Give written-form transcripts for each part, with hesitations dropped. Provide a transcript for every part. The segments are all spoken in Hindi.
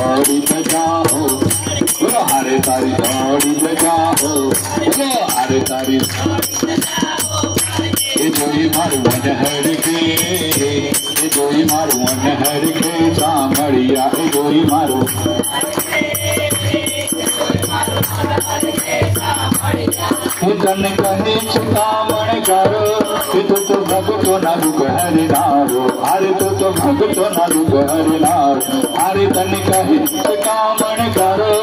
दौड़ी बजाओ, बोलो हरे तारी दौड़ी बजाओ, बोलो हरे तारी ये जोई मारू मन हर के, ये जोई मारू मन हर के सामड़िया, ये जोई मारू जन कहे चिंतामण करो, तो भगतो न दुख हरि नारो, अरे तो भगतो न दुख हरि नारो, अरे तन कहे चिंतामण करो,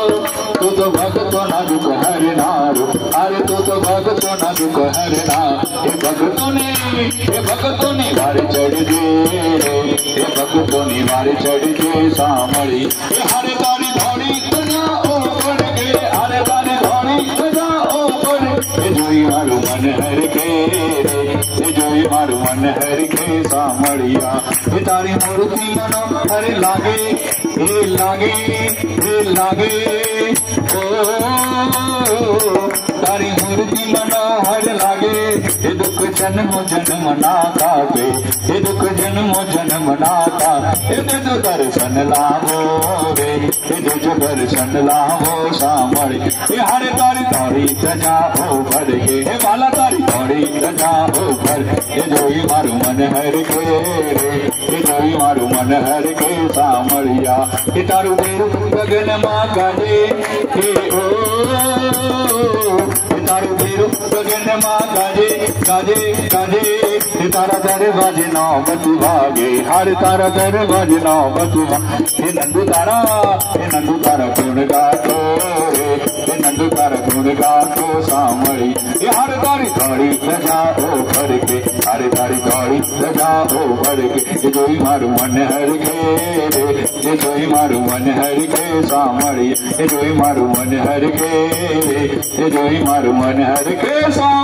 तो भगतो न दुख हरि नारो, अरे तो भगतो न दुख हरि नारो। ये भगतों ने वार चढ़ दे, ये भगतों ने वार चढ़ दे सामड़ी, ये हरे तारी धौड़ी बजाओ बढ़ के, हरे तारी धौड़ी बजाओ बढ़ के, ये जोई मारू मन हर के, ये जोई मारू मन हर के सामड़िया, ये तारी मूर्ति मनो हरे लागे, ये लागे, ये लागे, ओ तारी मूर्ति मनो हर लागे, ये दुख जन्म जन्म ना काटे, ये दुख जन्म जन्म ना काटे, ये जो दर्शन लावो रे, ये जो दर्शन लावो सामड़ी, ये हरे तारी धौड़ी बजाओ भर के, हे बाला तारी धौड़ी बजाओ भर, ये जोई मारू मन हर के रे, ये जोई मारू मन हर के सामड़िया, ये तारू बेरू गगन माँ गाजे, हे ओ तारू बेरू गगन माँ गाजे गाजे गाजे, तारा दरवाजे नौबत भागे, हर तारा दरवाजे नौबत भागे, हे नंदू तारा गुण गातो रे, हे नंदू तारा गुण गातो सामड़ी, ये हर तारी धौड़ी बजाओ भर के, हर तारी धौड़ी बजाओ भर के, ये जोई मारू मन हर के रे, ये जोई मारू मन हर के सामड़ी, ये जोई मारू मन हर के रे, ये जोई मारू मन हर के सामड़ी।